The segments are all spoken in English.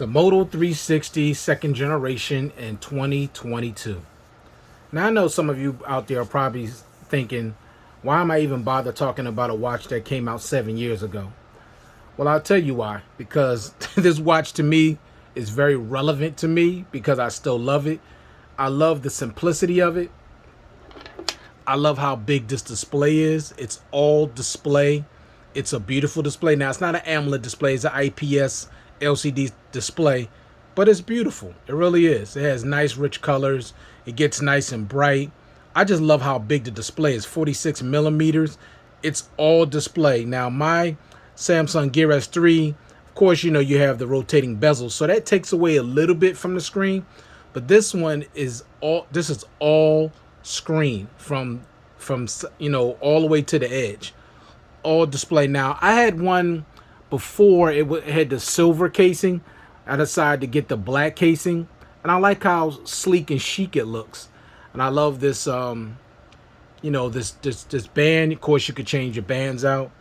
The Moto 360 second generation in 2022. Now, I know some of you out there are probably thinking, why am I even bother talking about a watch that came out 7 years ago? Well, I'll tell you why. Because this watch to me is very relevant to me because I still love it. I love the simplicity of it. I love how big this display is. It's all display. It's a beautiful display. Now, it's not an AMOLED display. It's an IPS LCD display, but it's beautiful. It really is. It has nice, rich colors. It gets nice and bright. I just love how big the display is. 46 millimeters. It's all display. Now, my Samsung Gear S3, of course, you know, you have the rotating bezel, so that takes away a little bit from the screen. But this one is all screen from you know, all the way to the edge, all display. Now, I had one before, it had the silver casing. I decided to get the black casing, and I like how sleek and chic it looks. And I love this you know, this band. Of course, you could change your bands out.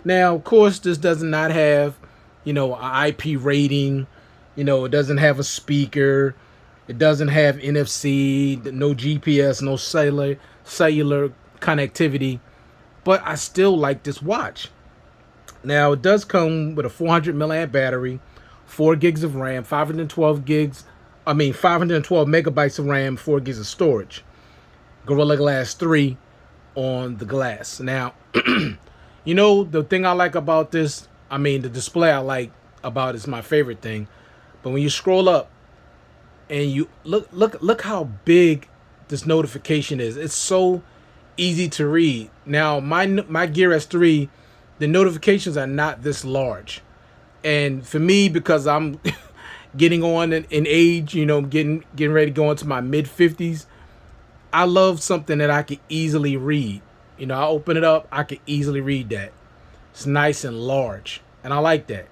Now, of course, this does not have, you know, an IP rating. You know, it doesn't have a speaker. It doesn't have NFC, no GPS, no cellular connectivity. But I still like this watch. Now, it does come with a 400 milliamp battery, 4 gigs of RAM, 512 megabytes of RAM, 4 gigs of storage. Gorilla Glass 3 on the glass. Now, you know, the thing I like about this, I mean, the display I like about is my favorite thing. But when you scroll up and you look how big this notification is. It's so easy to read. Now, my Gear S3, the notifications are not this large. And for me, because I'm getting on in age, you know, getting ready to go into my mid-50s, I love something that I could easily read. You know, I open it up, I could easily read that. It's nice and large, and I like that.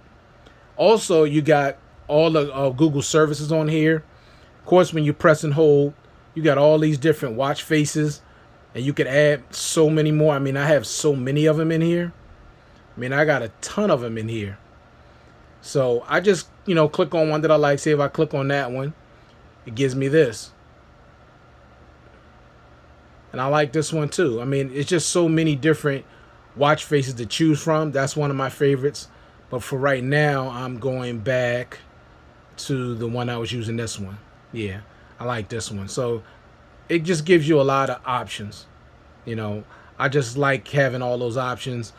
Also, you got all the Google services on here. Of course, when you press and hold, you got all these different watch faces, and you can add so many more. I mean, I have so many of them in here. I mean, I got a ton of them in here. So I just, you know, click on one that I like. Say if I click on that one, it gives me this. And I like this one too. I mean, it's just so many different watch faces to choose from. That's one of my favorites. But for right now, I'm going back to the one I was using, this one. Yeah, I like this one. So it just gives you a lot of options. You know, I just like having all those options.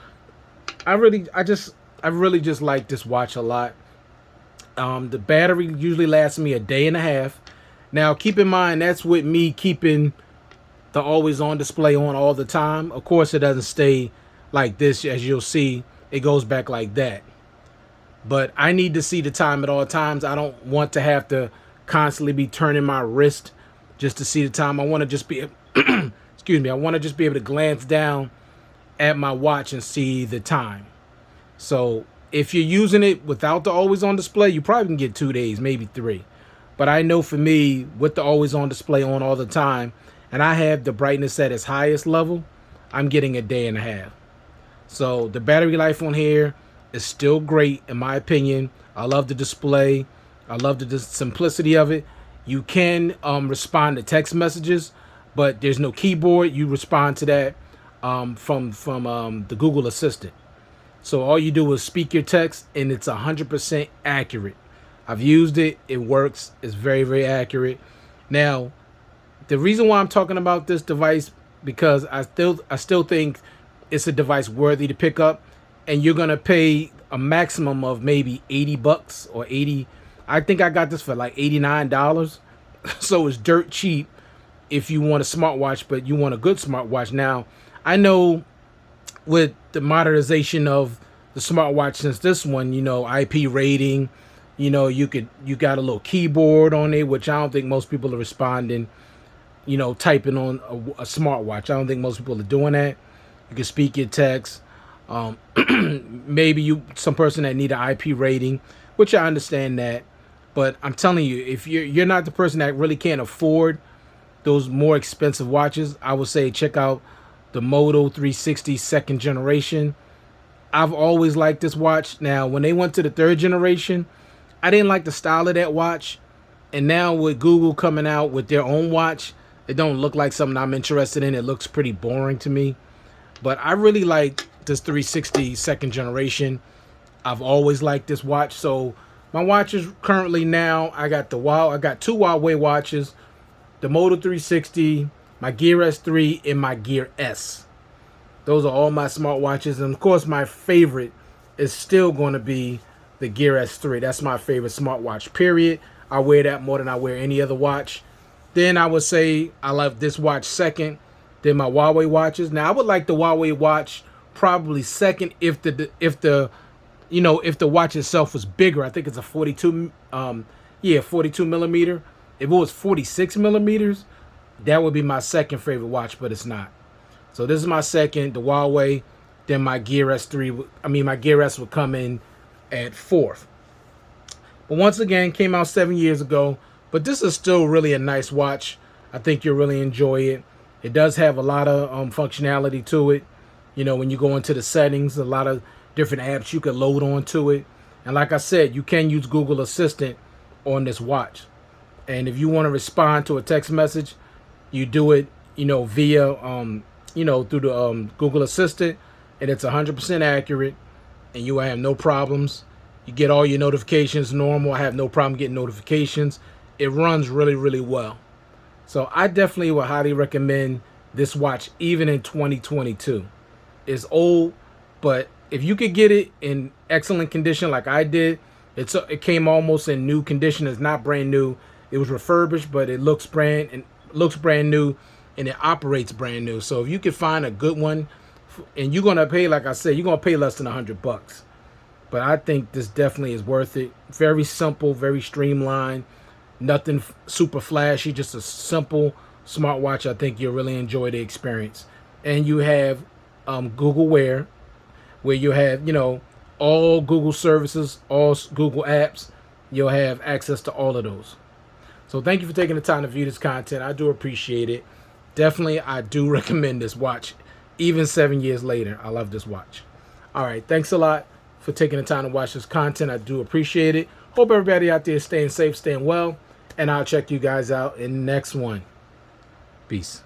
I really just like this watch a lot. The battery usually lasts me a day and a half. Now, keep in mind, that's with me keeping the always on display on all the time. Of course, it doesn't stay like this. As you'll see, it goes back like that. But I need to see the time at all times. I don't want to have to constantly be turning my wrist just to see the time. I want to just be excuse me, I want to just be able to glance down at my watch and see the time. So if you're using it without the always on display, you probably can get 2 days, maybe 3. But I know for me, with the always on display on all the time, and I have the brightness at its highest level, I'm getting a day and a half. So the battery life on here is still great, in my opinion. I love the display. I love the simplicity of it. You can respond to text messages, but there's no keyboard. You respond to that from the Google Assistant. So all you do is speak your text, and it's 100% accurate. I've used it. It works. It's very, very accurate. Now, the reason why I'm talking about this device, because I still think it's a device worthy to pick up, and you're gonna pay a maximum of maybe $80 or 80. I think I got this for like $89. So it's dirt cheap if you want a smartwatch, but you want a good smartwatch. Now, I know with the modernization of the smartwatch since this one, you know, IP rating, you know, you got a little keyboard on it, which I don't think most people are responding, you know, typing on a smartwatch. I don't think most people are doing that. You can speak your text. Maybe some person that need an IP rating, which I understand that. But I'm telling you, if you're not the person that really can't afford those more expensive watches, I would say check out the Moto 360 second generation. I've always liked this watch. Now, when they went to the third generation, I didn't like the style of that watch. And now with Google coming out with their own watch, it don't look like something I'm interested in. It looks pretty boring to me. But I really like this 360 second generation. I've always liked this watch. So my watches currently now, I got two Huawei watches, the Moto 360, my Gear S3, and my Gear S. Those are all my smartwatches. And of course, my favorite is still going to be the Gear S3. That's my favorite smartwatch, period. I wear that more than I wear any other watch. Then I would say I love this watch second, then my Huawei watches. Now I would like the Huawei watch probably second if the watch itself was bigger. I think it's a 42 millimeter. If it was 46 millimeters, that would be my second favorite watch, but it's not. So this is my second, the Huawei. Then my Gear S3, my Gear S would come in at fourth. But once again, came out 7 years ago. But this is still really a nice watch. I think you'll really enjoy it. It does have a lot of functionality to it. You know, when you go into the settings, a lot of different apps you can load onto it. And like I said, you can use Google Assistant on this watch. And if you want to respond to a text message, you do it, via, through the Google Assistant. And it's 100% accurate. And you will have no problems. You get all your notifications normal. I have no problem getting notifications. It runs really, really well. So I definitely would highly recommend this watch even in 2022. It's old, but if you could get it in excellent condition like I did, it came almost in new condition. It's not brand new. It was refurbished, but it looks brand new and it operates brand new. So if you could find a good one, and you're going to pay, like I said, you're going to pay less than $100. But I think this definitely is worth it. Very simple, very streamlined. Nothing super flashy, just a simple smartwatch. I think you'll really enjoy the experience. And you have Google Wear, where you have, all Google services, all Google apps. You'll have access to all of those. So thank you for taking the time to view this content. I do appreciate it. Definitely, I do recommend this watch. Even 7 years later, I love this watch. All right, thanks a lot for taking the time to watch this content. I do appreciate it. Hope everybody out there is staying safe, staying well, and I'll check you guys out in the next one. Peace.